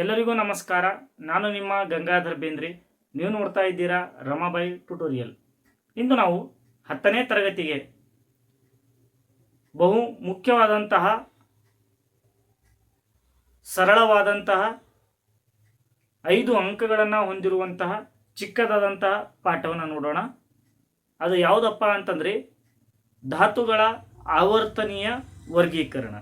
ಎಲ್ಲರಿಗೂ ನಮಸ್ಕಾರ. ನಾನು ನಿಮ್ಮ ಗಂಗಾಧರ್ ಬೇಂದ್ರೆ. ನೀವು ನೋಡ್ತಾ ಇದ್ದೀರಾ ರಮಾಬಾಯಿ ಟ್ಯುಟೋರಿಯಲ್. ಇಂದು ನಾವು 10ನೇ ತರಗತಿಗೆ ಬಹು ಮುಖ್ಯವಾದಂತಹ ಸರಳವಾದಂತಹ 5 ಅಂಕಗಳನ್ನು ಹೊಂದಿರುವಂತಹ ಚಿಕ್ಕದಾದಂತಹ ಪಾಠವನ್ನು ನೋಡೋಣ. ಅದು ಯಾವುದಪ್ಪ ಅಂತಂದರೆ ಧಾತುಗಳ ಆವರ್ತನೀಯ ವರ್ಗೀಕರಣ.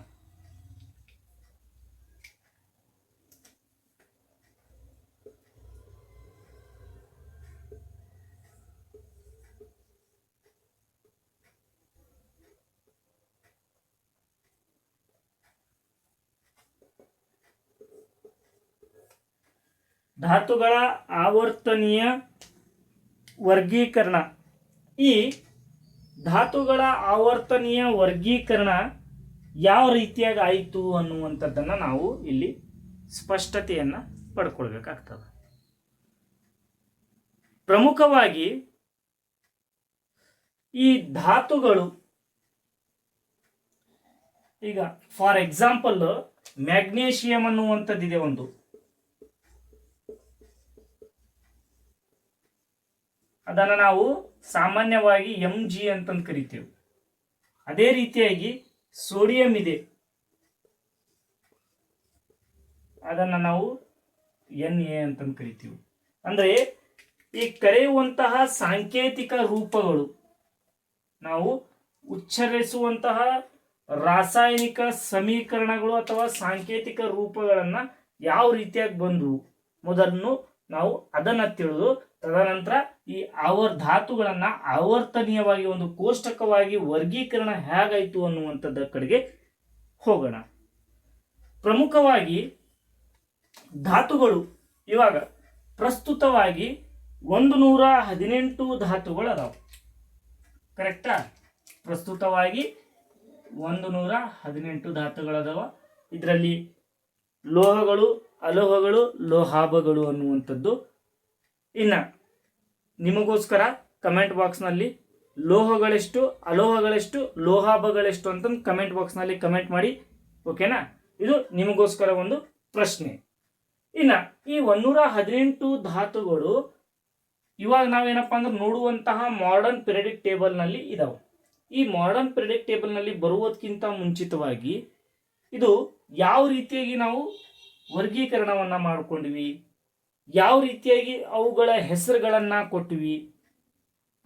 ಧಾತುಗಳ ಆವರ್ತನೀಯ ವರ್ಗೀಕರಣ. ಈ ಧಾತುಗಳ ಆವರ್ತನೀಯ ವರ್ಗೀಕರಣ ಯಾವ ರೀತಿಯಾಗಿ ಆಯಿತು ಅನ್ನುವಂಥದ್ದನ್ನು ನಾವು ಇಲ್ಲಿ ಸ್ಪಷ್ಟತೆಯನ್ನು ಪಡ್ಕೊಳ್ಬೇಕಾಗ್ತದೆ. ಪ್ರಮುಖವಾಗಿ ಈ ಧಾತುಗಳು, ಈಗ ಫಾರ್ ಎಕ್ಸಾಂಪಲ್ ಮ್ಯಾಗ್ನೇಷಿಯಂ ಅನ್ನುವಂಥದ್ದಿದೆ ಒಂದು, ಅದನ್ನು ನಾವು ಸಾಮಾನ್ಯವಾಗಿ Mg ಅಂತಂದು ಕರಿತೇವೆ. ಅದೇ ರೀತಿಯಾಗಿ ಸೋಡಿಯಂ ಇದೆ, ಅದನ್ನು ನಾವು Na ಅಂತಂದು ಕರಿತೀವಿ. ಅಂದರೆ ಈ ಕರೆಯುವಂತಹ ಸಾಂಕೇತಿಕ ರೂಪಗಳು, ನಾವು ಉಚ್ಚರಿಸುವಂತಹ ರಾಸಾಯನಿಕ ಸಮೀಕರಣಗಳು ಅಥವಾ ಸಾಂಕೇತಿಕ ರೂಪಗಳನ್ನು ಯಾವ ರೀತಿಯಾಗಿ ಬಂದವು ಮೊದಲು ನಾವು ಅದನ್ನು ತಿಳಿದು, ತದನಂತರ ಈ ಧಾತುಗಳನ್ನು ಆವರ್ತನೀಯವಾಗಿ ಒಂದು ಕೋಷ್ಟಕವಾಗಿ ವರ್ಗೀಕರಣ ಹೇಗಾಯಿತು ಅನ್ನುವಂಥದ್ದ ಕಡೆಗೆ ಹೋಗೋಣ. ಪ್ರಮುಖವಾಗಿ ಧಾತುಗಳು ಇವಾಗ ಪ್ರಸ್ತುತವಾಗಿ 118 ಧಾತುಗಳು ಅದಾವೆ. ಕರೆಕ್ಟಾ? ಪ್ರಸ್ತುತವಾಗಿ 118 ಧಾತುಗಳದಾವ. ಇದರಲ್ಲಿ ಲೋಹಗಳು, ಅಲೋಹಗಳು, ಲೋಹಾಭಗಳು ಅನ್ನುವಂಥದ್ದು. ಇನ್ನು ನಿಮಗೋಸ್ಕರ ಕಮೆಂಟ್ ಬಾಕ್ಸ್ನಲ್ಲಿ ಲೋಹಗಳೆಷ್ಟು, ಅಲೋಹಗಳೆಷ್ಟು, ಲೋಹಾಭಗಳೆಷ್ಟು ಅಂತಂದು ಕಮೆಂಟ್ ಬಾಕ್ಸ್ನಲ್ಲಿ ಕಮೆಂಟ್ ಮಾಡಿ. ಓಕೆನಾ? ಇದು ನಿಮಗೋಸ್ಕರ ಒಂದು ಪ್ರಶ್ನೆ. ಇನ್ನು ಈ 118 ಧಾತುಗಳು ಇವಾಗ ನಾವೇನಪ್ಪ ಅಂದ್ರೆ ನೋಡುವಂತಹ ಮಾಡರ್ನ್ ಪಿರಿಯಡಿಕ್ ಟೇಬಲ್ನಲ್ಲಿ ಇದಾವೆ. ಈ ಮಾಡರ್ನ್ ಪಿರಿಯಡಿಕ್ ಟೇಬಲ್ನಲ್ಲಿ ಬರುವುದಕ್ಕಿಂತ ಮುಂಚಿತವಾಗಿ ಇದು ಯಾವ ರೀತಿಯಾಗಿ ನಾವು ವರ್ಗೀಕರಣವನ್ನು ಮಾಡಿಕೊಂಡ್ವಿ, ಯಾವ ರೀತಿಯಾಗಿ ಅವುಗಳ ಹೆಸರುಗಳನ್ನು ಕೊಟ್ವಿ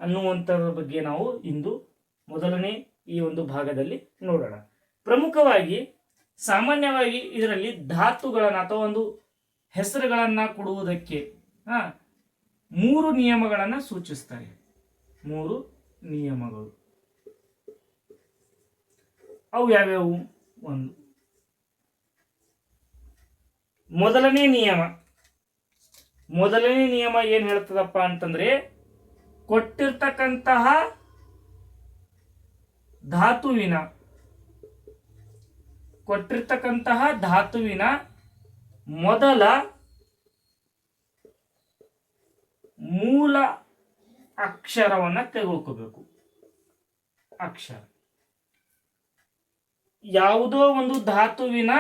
ಅನ್ನುವಂಥದ್ರ ಬಗ್ಗೆ ನಾವು ಇಂದು ಮೊದಲನೇ ಈ ಒಂದು ಭಾಗದಲ್ಲಿ ನೋಡೋಣ. ಪ್ರಮುಖವಾಗಿ ಸಾಮಾನ್ಯವಾಗಿ ಇದರಲ್ಲಿ ಧಾತುಗಳನ್ನು ಅಥವಾ ಒಂದು ಹೆಸರುಗಳನ್ನು ಕೊಡುವುದಕ್ಕೆ 3 ನಿಯಮಗಳನ್ನು ಸೂಚಿಸ್ತಾರೆ. 3 ನಿಯಮಗಳು ಅವು ಯಾವ್ಯಾವು? ಒಂದು ಮೊದಲನೇ ನಿಯಮ ಏನು ಹೇಳ್ತದಪ್ಪ ಅಂತಂದ್ರೆ, ಕೊಟ್ಟಿರ್ತಕ್ಕಂತಹ ಧಾತುವಿನ ಮೊದಲ ಮೂಲ ಅಕ್ಷರವನ್ನು ತೆಗೆದುಕೋಬೇಕು. ಅಕ್ಷರ ಯಾವುದೋ ಒಂದು ಧಾತುವಿನ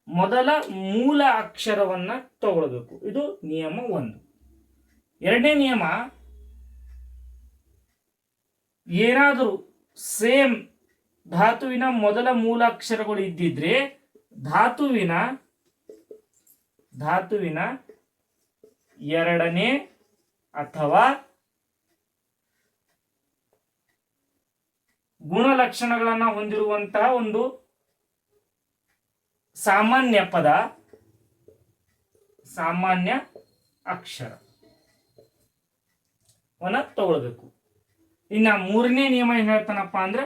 ಮೊದಲ ಮೂಲ ಅಕ್ಷರವನ್ನು ತಗೊಳ್ಬೇಕು. ಇದು ನಿಯಮ 1. ಎರಡನೇ ನಿಯಮ, ಏನಾದರೂ ಸೇಮ್ ಧಾತುವಿನ ಮೊದಲ ಮೂಲ ಅಕ್ಷರಗಳು ಇದ್ದಿದ್ರೆ ಧಾತುವಿನ ಎರಡನೇ ಅಥವಾ ಗುಣಲಕ್ಷಣಗಳನ್ನು ಹೊಂದಿರುವಂತಹ ಒಂದು ಸಾಮಾನ್ಯ ಅಕ್ಷರವನ್ನು ತಗೊಳ್ಬೇಕು. ಇನ್ನು 3ನೇ ನಿಯಮ ಏನ್ ಹೇಳ್ತಾನಪ್ಪ ಅಂದ್ರೆ,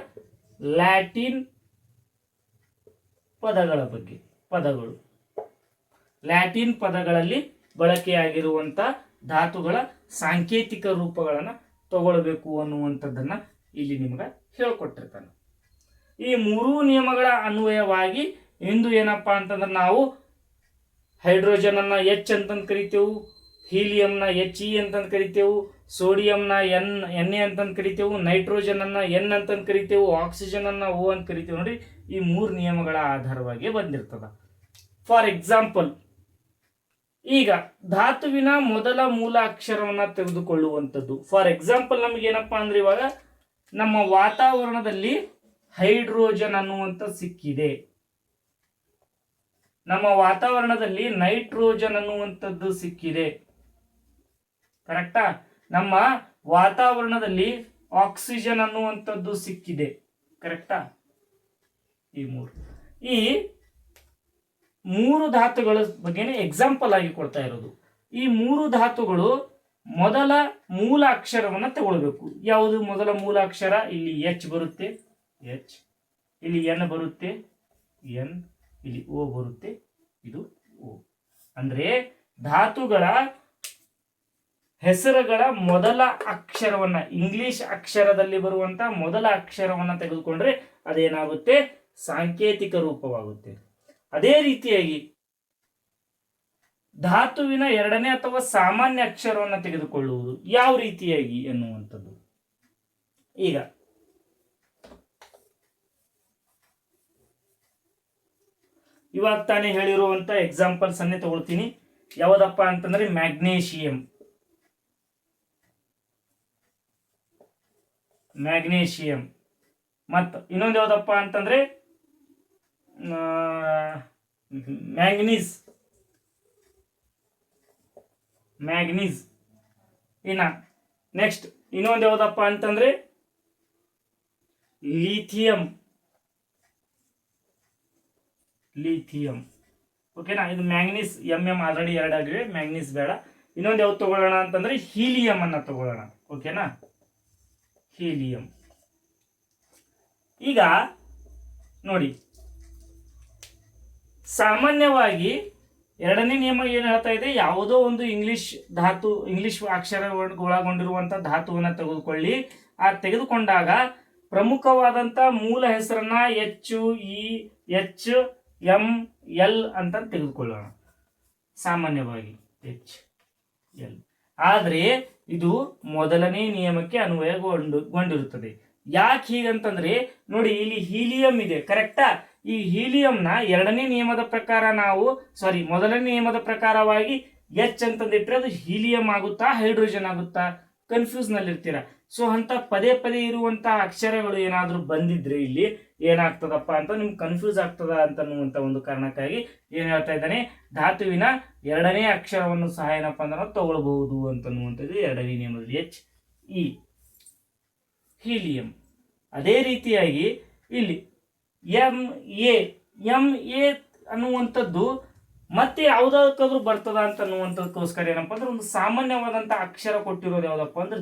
ಲ್ಯಾಟಿನ್ ಪದಗಳು ಲ್ಯಾಟಿನ್ ಪದಗಳಲ್ಲಿ ಬಳಕೆಯಾಗಿರುವಂತ ಧಾತುಗಳ ಸಾಂಕೇತಿಕ ರೂಪಗಳನ್ನು ತಗೊಳ್ಬೇಕು ಅನ್ನುವಂಥದ್ದನ್ನ ಇಲ್ಲಿ ನಿಮ್ಗೆ ಹೇಳ್ಕೊಟ್ಟಿರ್ತಾನೆ. ಈ 3 ನಿಯಮಗಳ ಅನ್ವಯವಾಗಿ ಇಂದು ಏನಪ್ಪಾ ಅಂತಂದ್ರೆ ನಾವು ಹೈಡ್ರೋಜನ್ ಅನ್ನ H ಅಂತಂದು ಕರಿತೇವೆ, ಹೀಲಿಯಂನ He ಅಂತಂದು ಕರಿತೇವೆ, ಸೋಡಿಯಂನ Na ಅಂತಂದು ಕರಿತೇವೆ, ನೈಟ್ರೋಜನ್ ಅನ್ನ N ಅಂತಂದು ಕರಿತೇವೆ, ಆಕ್ಸಿಜನ್ ಅನ್ನ O ಅಂತ ಕರಿತೇವೆ. ನೋಡಿ, ಈ 3 ನಿಯಮಗಳ ಆಧಾರವಾಗಿ ಬಂದಿರ್ತದ. ಫಾರ್ ಎಕ್ಸಾಂಪಲ್ ಈಗ ಧಾತುವಿನ ಮೊದಲ ಮೂಲ ಅಕ್ಷರವನ್ನ ತೆಗೆದುಕೊಳ್ಳುವಂಥದ್ದು. ಫಾರ್ ಎಕ್ಸಾಂಪಲ್ ನಮಗೇನಪ್ಪಾ ಅಂದ್ರೆ ಇವಾಗ ನಮ್ಮ ವಾತಾವರಣದಲ್ಲಿ ಹೈಡ್ರೋಜನ್ ಅನ್ನುವಂಥ ಸಿಕ್ಕಿದೆ, ನಮ್ಮ ವಾತಾವರಣದಲ್ಲಿ ನೈಟ್ರೋಜನ್ ಅನ್ನುವಂಥದ್ದು ಸಿಕ್ಕಿದೆ, ಕರೆಕ್ಟಾ? ನಮ್ಮ ವಾತಾವರಣದಲ್ಲಿ ಆಕ್ಸಿಜನ್ ಅನ್ನುವಂಥದ್ದು ಸಿಕ್ಕಿದೆ, ಕರೆಕ್ಟಾ? ಈ ಮೂರು ಧಾತುಗಳ ಬಗ್ಗೆನೇ ಎಕ್ಸಾಂಪಲ್ ಆಗಿ ಕೊಡ್ತಾ ಇರೋದು. ಈ ಮೂರು ಧಾತುಗಳು ಮೊದಲ ಮೂಲ ಅಕ್ಷರವನ್ನ ತಗೊಳ್ಬೇಕು. ಯಾವುದು ಮೊದಲ ಮೂಲ ಅಕ್ಷರ? ಇಲ್ಲಿ ಎಚ್ ಬರುತ್ತೆ, ಎಚ್, ಇಲ್ಲಿ ಎನ್ ಬರುತ್ತೆ, ಎನ್, ಇಲ್ಲಿ ಓ ಬರುತ್ತೆ, ಇದು ಓ. ಅಂದ್ರೆ ಧಾತುಗಳ ಹೆಸರುಗಳ ಮೊದಲ ಅಕ್ಷರವನ್ನ, ಇಂಗ್ಲಿಷ್ ಅಕ್ಷರದಲ್ಲಿ ಬರುವಂತ ಮೊದಲ ಅಕ್ಷರವನ್ನ ತೆಗೆದುಕೊಂಡ್ರೆ ಅದೇನಾಗುತ್ತೆ? ಸಾಂಕೇತಿಕ ರೂಪವಾಗುತ್ತೆ. ಅದೇ ರೀತಿಯಾಗಿ ಧಾತುವಿನ ಎರಡನೇ ಅಥವಾ ಸಾಮಾನ್ಯ ಅಕ್ಷರವನ್ನು ತೆಗೆದುಕೊಳ್ಳುವುದು ಯಾವ ರೀತಿಯಾಗಿ ಎನ್ನುವಂಥದ್ದು. ಈಗ ಇವಾಗ ತಾನೇ ಹೇಳಿರುವಂತ ಎಕ್ಸಾಂಪಲ್ಸ್ ಅನ್ನೇ ತಗೊಳ್ತೀನಿ. ಯಾವುದಪ್ಪ ಅಂತಂದ್ರೆ ಮ್ಯಾಗ್ನೇಷಿಯಂ, ಮ್ಯಾಗ್ನೇಷಿಯಂ. ಮತ್ತು ಇನ್ನೊಂದು ಯಾವುದಪ್ಪ ಅಂತಂದ್ರೆ ಮ್ಯಾಂಗನೀಸ್, ಮ್ಯಾಗ್ನೀಸ್. ಇನ್ನ ನೆಕ್ಸ್ಟ್ ಇನ್ನೊಂದು ಯಾವುದಪ್ಪ ಅಂತಂದ್ರೆ ಲಿಥಿಯಂ, ಲಿಥಿಯಂ. ಓಕೆನಾ? ಇದು ಮ್ಯಾಂಗನೀಸ್, ಎಂ ಆಲ್ರೆಡಿ ಎರಡಾಗಿವೆ, ಮ್ಯಾಂಗನೀಸ್ ಬೇಡ. ಇನ್ನೊಂದು ಯಾವ್ದು ತಗೊಳ್ಳೋಣ ಅಂತಂದ್ರೆ ಹೀಲಿಯಂ ಅನ್ನ ತಗೊಳ್ಳೋಣ. ಓಕೆನಾ? ಹೀಲಿಯಂ. ಈಗ ನೋಡಿ, ಸಾಮಾನ್ಯವಾಗಿ ಎರಡನೇ ನಿಯಮ ಏನು ಹೇಳ್ತಾ ಇದೆ? ಯಾವುದೋ ಒಂದು ಇಂಗ್ಲಿಷ್ ಧಾತು, ಇಂಗ್ಲಿಷ್ ಅಕ್ಷರ ಒಳಗೊಂಡಿರುವಂತಹ ಧಾತುವನ್ನ ತೆಗೆದುಕೊಳ್ಳಿ. ಆ ತೆಗೆದುಕೊಂಡಾಗ ಪ್ರಮುಖವಾದಂತ ಮೂಲ ಹೆಸರನ್ನ H, E, H, M, L ಅಂತ ತೆಗೆದುಕೊಳ್ಳೋಣ. ಸಾಮಾನ್ಯವಾಗಿ ಎಚ್, ಎಲ್. ಆದ್ರೆ ಇದು ಮೊದಲನೇ ನಿಯಮಕ್ಕೆ ಅನ್ವಯಗೊಂಡಿರುತ್ತದೆ. ಯಾಕೆ ಹೀಗಂತಂದ್ರೆ ನೋಡಿ, ಇಲ್ಲಿ ಹೀಲಿಯಂ ಇದೆ, ಕರೆಕ್ಟಾ? ಈ ಹೀಲಿಯಂನ ಎರಡನೇ ನಿಯಮದ ಪ್ರಕಾರ ನಾವು, ಮೊದಲನೇ ನಿಯಮದ ಪ್ರಕಾರವಾಗಿ ಎಚ್ ಅಂತಂದಿಟ್ರೆ ಅದು ಹೀಲಿಯಂ ಆಗುತ್ತಾ ಹೈಡ್ರೋಜನ್ ಆಗುತ್ತಾ? ಕನ್ಫ್ಯೂಸ್ ನಲ್ಲಿರ್ತೀರ. ಸೊ ಅಂತ ಪದೇ ಪದೇ ಇರುವಂತಹ ಅಕ್ಷರಗಳು ಏನಾದ್ರೂ ಬಂದಿದ್ರೆ ಇಲ್ಲಿ ಏನಾಗ್ತದಪ್ಪ ಅಂತ ನಿಮ್ಗೆ ಕನ್ಫ್ಯೂಸ್ ಆಗ್ತದ ಅಂತನ್ನುವಂತ ಒಂದು ಕಾರಣಕ್ಕಾಗಿ ಏನ್ ಹೇಳ್ತಾ ಇದ್ದಾನೆ, ಧಾತುವಿನ ಎರಡನೇ ಅಕ್ಷರವನ್ನು ಸಹ ಏನಪ್ಪಾ ಅಂದ್ರೆ ತಗೊಳ್ಬಹುದು ಅಂತನ್ನುವಂಥದ್ದು ಎರಡನೇ ನಿಯಮದಲ್ಲಿ. H, E, helium. ಅದೇ ರೀತಿಯಾಗಿ ಇಲ್ಲಿ ಎಂ ಎ ಅನ್ನುವಂಥದ್ದು ಮತ್ತೆ ಯಾವ್ದಾದ್ರು ಬರ್ತದ ಅಂತ ಅನ್ನುವಂಥದಕ್ಕೋಸ್ಕರ ಏನಪ್ಪಾ ಅಂದ್ರೆ ಒಂದು ಸಾಮಾನ್ಯವಾದಂತ ಅಕ್ಷರ ಕೊಟ್ಟಿರೋದು ಯಾವ್ದಪ್ಪ ಅಂದ್ರೆ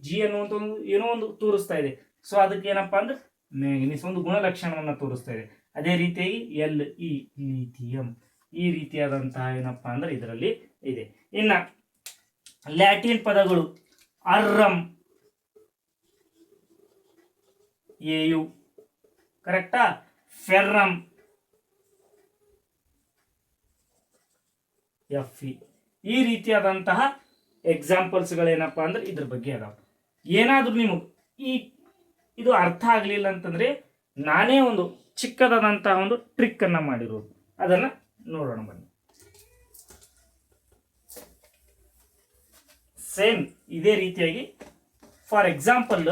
ಜಿ ಅನ್ನುವಂಥ ಒಂದು ಏನೋ ಒಂದು ತೋರಿಸ್ತಾ ಇದೆ. ಸೊ ಅದಕ್ಕೆ ಏನಪ್ಪಾ ಅಂದ್ರೆ ಮ್ಯಾಂಗನೀಸ್ ಒಂದು ಗುಣಲಕ್ಷಣವನ್ನ ತೋರಿಸ್ತಾ ಇದೆ. ಅದೇ ರೀತಿಯಾಗಿ ಎಲ್, ಇ, ಲಿಥಿಯಂ. ಈ ರೀತಿಯಾದಂತಹ ಏನಪ್ಪಾ ಅಂದ್ರೆ ಇದರಲ್ಲಿ ಇದೆ. ಇನ್ನ ಲ್ಯಾಟಿನ್ ಪದಗಳು ಅರ್ರಂ, ಎಯು, ಕರೆಕ್ಟಾ? ಫೆರ್ರಂ, ಎಫ್, ಈ ರೀತಿಯಾದಂತಹ ಎಕ್ಸಾಂಪಲ್ಸ್ಗಳೇನಪ್ಪ ಅಂದ್ರೆ ಇದ್ರ ಬಗ್ಗೆ ಅದಾವ. ಏನಾದ್ರೂ ನಿಮಗೆ ಇದು ಅರ್ಥ ಆಗಲಿಲ್ಲ ಅಂತಂದ್ರೆ ನಾನೇ ಒಂದು ಚಿಕ್ಕದಾದಂತಹ ಒಂದು ಟ್ರಿಕ್ ಅನ್ನ ಮಾಡಿರೋದು, ಅದನ್ನ ನೋಡೋಣ ಬನ್ನಿ. ಸೇಮ್ ಇದೇ ರೀತಿಯಾಗಿ ಫಾರ್ ಎಕ್ಸಾಂಪಲ್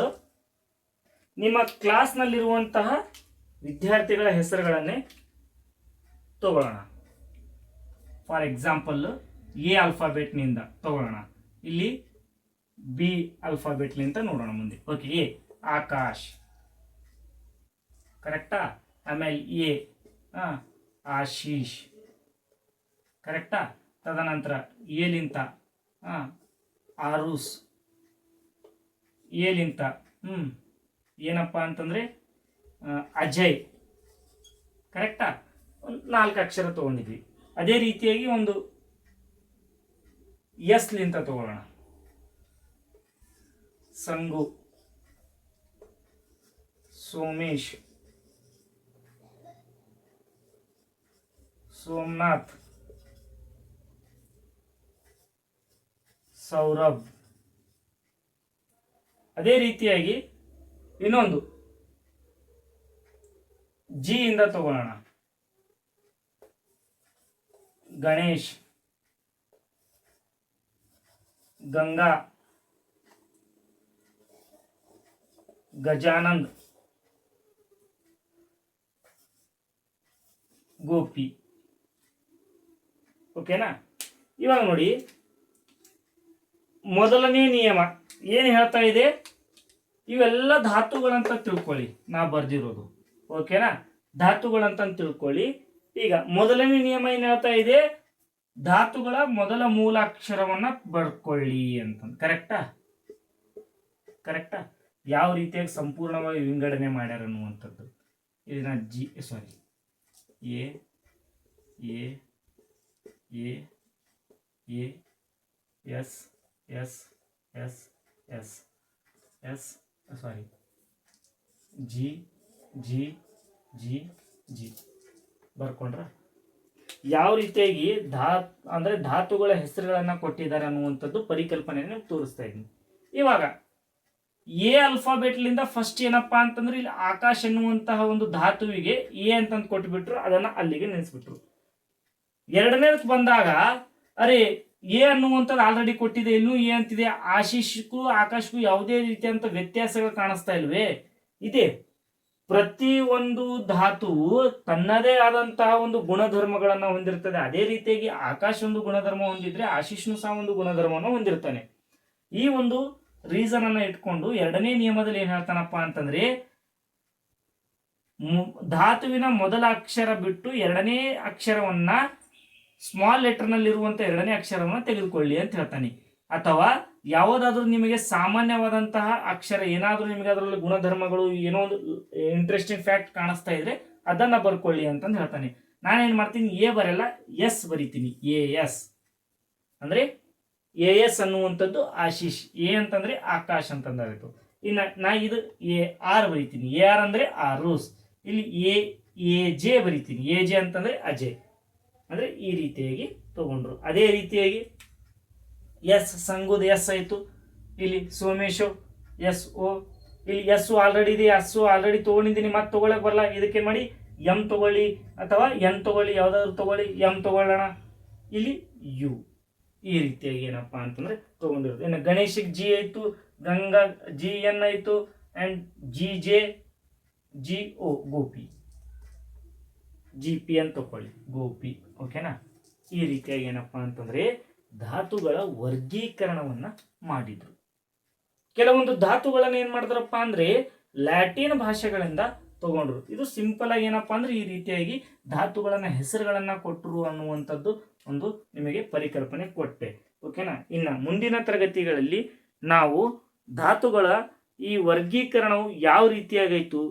ನಿಮ್ಮ ಕ್ಲಾಸ್ನಲ್ಲಿರುವಂತಹ ವಿದ್ಯಾರ್ಥಿಗಳ ಹೆಸರುಗಳನ್ನೇ ತಗೊಳ್ಳೋಣ. ಫಾರ್ ಎಕ್ಸಾಂಪಲ್ ಎ ಆಲ್ಫಾಬೆಟ್ನಿಂದ ತಗೊಳ್ಳೋಣ. ಇಲ್ಲಿ ಬಿ ಆಲ್ಫಾಬೆಟ್ಲಿಂದ ನೋಡೋಣ ಮುಂದೆ. ಓಕೆ, ಎ ಆಕಾಶ್, ಕರೆಕ್ಟಾ? ಆಮೇಲೆ ಎ ಆಶೀಶ್, ಕರೆಕ್ಟಾ? ತದನಂತರ ಏಲಿಂತ ಆರುಸ್, ಏಲಿಂತ ಏನಪ್ಪಾ ಅಂತಂದ್ರೆ ಅಜಯ್, ಕರೆಕ್ಟಾ? ಒಂದು 4 ಅಕ್ಷರ ತಗೊಂಡಿದ್ವಿ. ಅದೇ ರೀತಿಯಾಗಿ ಒಂದು ಎಸ್ ಲಿಂತ ತಗೊಳ್ಳೋಣ. ಸಂಗು, ಸೋಮೇಶ್, ಸೋಮನಾಥ್, ಸೌರಭ್. ಅದೇ ರೀತಿಯಾಗಿ ಇನ್ನೊಂದು ಜಿ ಇಂದ ತಗೊಳ್ಳೋಣ. ಗಣೇಶ್, ಗಂಗಾ, ಗಜಾನಂದ್, ಗೋಪಿ. ಓಕೆನಾ? ಇವಾಗ ನೋಡಿ, ಮೊದಲನೇ ನಿಯಮ ಏನು ಹೇಳ್ತಾ ಇದೆ, ಇವೆಲ್ಲ ಧಾತುಗಳಂತ ತಿಳ್ಕೊಳ್ಳಿ, ನಾ ಬರ್ದಿರೋದು. ಓಕೆನಾ? ಧಾತುಗಳಂತ ತಿಳ್ಕೊಳ್ಳಿ. ಈಗ ಮೊದಲನೇ ನಿಯಮ ಏನು ಹೇಳ್ತಾ ಇದೆ, ಧಾತುಗಳ ಮೊದಲ ಮೂಲಾಕ್ಷರವನ್ನ ಬರ್ಕೊಳ್ಳಿ ಅಂತ. ಕರೆಕ್ಟಾ? ಕರೆಕ್ಟಾ? ಯಾವ ರೀತಿಯಾಗಿ ಸಂಪೂರ್ಣವಾಗಿ ವಿಂಗಡಣೆ ಮಾಡ್ಯಾರ ಅನ್ನುವಂಥದ್ದು. ಇದನ್ನ A A A A S S S S S G G G G ಬರ್ಕೊಂಡ್ರ? ಯಾವ ರೀತಿಯಾಗಿ ಅಂದ್ರೆ ಧಾತುಗಳ ಹೆಸರುಗಳನ್ನ ಕೊಟ್ಟಿದ್ದಾರೆ ಅನ್ನುವಂಥದ್ದು ಪರಿಕಲ್ಪನೆಯನ್ನು ತೋರಿಸ್ತಾ ಇದ್ದೀನಿ. ಇವಾಗ ಎ ಅಲ್ಫಾಬೆಟ್ಲಿಂದ ಫಸ್ಟ್ ಏನಪ್ಪಾ ಅಂತಂದ್ರೆ, ಇಲ್ಲಿ ಆಕಾಶ್ ಎನ್ನುವಂತಹ ಒಂದು ಧಾತುವಿಗೆ ಎ ಅಂತಂದು ಕೊಟ್ಬಿಟ್ರು, ಅದನ್ನ ಅಲ್ಲಿಗೆ ನೆನೆಸ್ಬಿಟ್ರು. ಎರಡನೇದಕ್ಕೆ ಬಂದಾಗ, ಅರೆ ಎ ಅನ್ನುವಂಥದ್ದು ಆಲ್ರೆಡಿ ಕೊಟ್ಟಿದೆ, ಇನ್ನೂ ಎ ಅಂತಿದೆ, ಆಶೀಶ್ಗೂ ಆಕಾಶ್ಗೂ ಯಾವುದೇ ರೀತಿಯಂತ ವ್ಯತ್ಯಾಸಗಳು ಕಾಣಿಸ್ತಾ ಇಲ್ವೇ? ಇದೆ. ಪ್ರತಿ ಒಂದು ಧಾತುವು ತನ್ನದೇ ಆದಂತಹ ಒಂದು ಗುಣಧರ್ಮಗಳನ್ನ ಹೊಂದಿರ್ತದೆ. ಅದೇ ರೀತಿಯಾಗಿ ಆಕಾಶ್ ಒಂದು ಗುಣಧರ್ಮ ಹೊಂದಿದ್ರೆ ಆಶೀಶ್ನು ಸಹ ಒಂದು ಗುಣಧರ್ಮವನ್ನು ಹೊಂದಿರ್ತಾನೆ. ಈ ಒಂದು ರೀಸನ್ ಅನ್ನ ಇಟ್ಕೊಂಡು ಎರಡನೇ ನಿಯಮದಲ್ಲಿ ಏನ್ ಹೇಳ್ತಾನಪ್ಪ ಅಂತಂದ್ರೆ, ಧಾತುವಿನ ಮೊದಲ ಅಕ್ಷರ ಬಿಟ್ಟು ಎರಡನೇ ಅಕ್ಷರವನ್ನ ಸ್ಮಾಲ್ ಲೆಟರ್ ನಲ್ಲಿ ಇರುವಂತ ಎರಡನೇ ಅಕ್ಷರವನ್ನ ತೆಗೆದುಕೊಳ್ಳಿ ಅಂತ ಹೇಳ್ತಾನೆ. ಅಥವಾ ಯಾವುದಾದ್ರೂ ನಿಮಗೆ ಸಾಮಾನ್ಯವಾದಂತಹ ಅಕ್ಷರ, ಏನಾದ್ರೂ ನಿಮಗೆ ಅದರಲ್ಲಿ ಗುಣಧರ್ಮಗಳು ಏನೋ ಒಂದು ಇಂಟ್ರೆಸ್ಟಿಂಗ್ ಫ್ಯಾಕ್ಟ್ ಕಾಣಿಸ್ತಾ ಇದ್ರೆ ಅದನ್ನ ಬರ್ಕೊಳ್ಳಿ ಅಂತಂದು ಹೇಳ್ತಾನೆ. ನಾನೇನ್ ಮಾಡ್ತೀನಿ, ಎ ಬರಲ್ಲ, ಎಸ್ ಬರಿತೀನಿ. ಎ ಎಸ್ ಅಂದ್ರೆ ಎ ಎಸ್ ಅನ್ನುವಂಥದ್ದು ಆಶೀಶ್, ಎ ಅಂತಂದ್ರೆ ಆಕಾಶ್ ಅಂತಂದಾಯಿತು. ಇನ್ನು ನಾ ಇದು ಎ ಆರ್ ಬರಿತೀನಿ. ಎ ಆರ್ ಅಂದ್ರೆ ಆರೂಸ್. ಇಲ್ಲಿ ಎ ಜೆ ಬರಿತೀನಿ. ಎ ಜೆ ಅಂತಂದ್ರೆ ಅಜಯ್. ಅಂದ್ರೆ ಈ ರೀತಿಯಾಗಿ ತಗೊಂಡ್ರು. ಅದೇ ರೀತಿಯಾಗಿ ಎಸ್ ಸಂಗುದ್ ಎಸ್ ಆಯ್ತು. ಇಲ್ಲಿ ಸೋಮೇಶು ಎಸ್ ಓ. ಇಲ್ಲಿ ಎಸ್ ಆಲ್ರೆಡಿ ಇದೆ, ಎಸ್ ಆಲ್ರೆಡಿ ತಗೊಂಡಿದ್ದೀನಿ, ಮತ್ತೆ ತಗೊಳಕ್ ಬರಲ್ಲ. ಇದಕ್ಕೆ ಮಾಡಿ ಎಂ ತಗೊಳ್ಳಿ ಅಥವಾ ಎನ್ ತಗೊಳ್ಳಿ, ಯಾವ್ದಾದ್ರು ತಗೊಳ್ಳಿ, ಎಂ ತಗೊಳ್ಳೋಣ. ಇಲ್ಲಿ ಯು. ಈ ರೀತಿಯಾಗಿ ಏನಪ್ಪಾ ಅಂತಂದ್ರೆ ತಗೊಂಡಿರೋದು. ಇನ್ನು ಗಣೇಶಿಗೆ ಜಿ ಆಯ್ತು, ಗಂಗಾ ಜಿ ಎನ್ ಆಯ್ತು, and G J G O Gopi, G P ಅಂತ ತಗೊಳ್ಳಿ, ಗೋಪಿ. ಓಕೆನಾ? ಈ ರೀತಿಯಾಗಿ ಏನಪ್ಪಾ ಅಂತಂದ್ರೆ ಧಾತುಗಳ ವರ್ಗೀಕರಣವನ್ನ ಮಾಡಿದ್ರು. ಕೆಲವೊಂದು ಧಾತುಗಳನ್ನ ಏನ್ ಮಾಡಿದ್ರಪ್ಪ ಅಂದ್ರೆ ಲ್ಯಾಟಿನ್ ಭಾಷೆಗಳಿಂದ ತಗೊಂಡ್ರು. ಇದು ಸಿಂಪಲ್ ಆಗಿ ಏನಪ್ಪಾ ಅಂದ್ರೆ ಈ ರೀತಿಯಾಗಿ ಧಾತುಗಳನ್ನ ಹೆಸರುಗಳನ್ನ ಕೊಟ್ಟರು ಅನ್ನುವಂಥದ್ದು ಒಂದು ನಿಮಗೆ ಪರಿಕಲ್ಪನೆ ಕೊಟ್ಟೆ. ಓಕೆನಾ? ಇನ್ನು ಮುಂದಿನ ತರಗತಿಗಳಲ್ಲಿ ನಾವು ಧಾತುಗಳ ಈ ವರ್ಗೀಕರಣವು ಯಾವ ರೀತಿಯಾಗೈತು,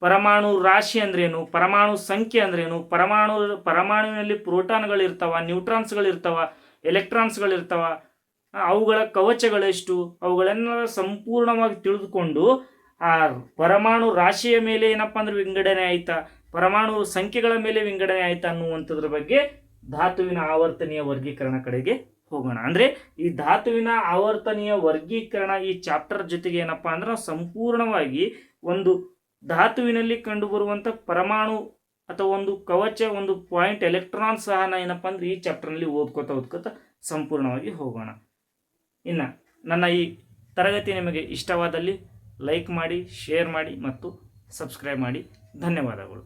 ಪರಮಾಣು ರಾಶಿ ಅಂದ್ರೇನು, ಪರಮಾಣು ಸಂಖ್ಯೆ ಅಂದ್ರೇನು, ಪರಮಾಣುವಿನಲ್ಲಿ ಪ್ರೋಟಾನ್ಗಳಿರ್ತಾವ, ನ್ಯೂಟ್ರಾನ್ಸ್ಗಳಿರ್ತಾವ, ಎಲೆಕ್ಟ್ರಾನ್ಸ್ಗಳಿರ್ತಾವ, ಅವುಗಳ ಕವಚಗಳೆಷ್ಟು, ಅವುಗಳನ್ನ ಸಂಪೂರ್ಣವಾಗಿ ತಿಳಿದುಕೊಂಡು ಆ ಪರಮಾಣು ರಾಶಿಯ ಮೇಲೆ ಏನಪ್ಪಾ ಅಂದ್ರೆ ವಿಂಗಡಣೆ ಆಯ್ತಾ, ಪರಮಾಣು ಸಂಖ್ಯೆಗಳ ಮೇಲೆ ವಿಂಗಡಣೆ ಆಯ್ತಾ ಅನ್ನುವಂಥದ್ರ ಬಗ್ಗೆ ಧಾತುವಿನ ಆವರ್ತನೀಯ ವರ್ಗೀಕರಣ ಕಡೆಗೆ ಹೋಗೋಣ. ಅಂದ್ರೆ ಈ ಧಾತುವಿನ ಆವರ್ತನೀಯ ವರ್ಗೀಕರಣ ಈ ಚಾಪ್ಟರ್ ಜೊತೆಗೆ ಏನಪ್ಪಾ ಅಂದ್ರೆ ಸಂಪೂರ್ಣವಾಗಿ ಒಂದು ಧಾತುವಿನಲ್ಲಿ ಕಂಡು ಬರುವಂತ ಪರಮಾಣು ಅಥವಾ ಒಂದು ಕವಚ, ಒಂದು ಪಾಯಿಂಟ್ ಎಲೆಕ್ಟ್ರಾನ್ ಸಹ ಏನಪ್ಪಾ ಅಂದ್ರೆ ಈ ಚಾಪ್ಟರ್ನಲ್ಲಿ ಓದ್ಕೋತಾ ಸಂಪೂರ್ಣವಾಗಿ ಹೋಗೋಣ. ಇನ್ನು ನನ್ನ ಈ ತರಗತಿ ನಿಮಗೆ ಇಷ್ಟವಾದಲ್ಲಿ ಲೈಕ್ ಮಾಡಿ, ಶೇರ್ ಮಾಡಿ ಮತ್ತು ಸಬ್ಸ್ಕ್ರೈಬ್ ಮಾಡಿ. ಧನ್ಯವಾದಗಳು.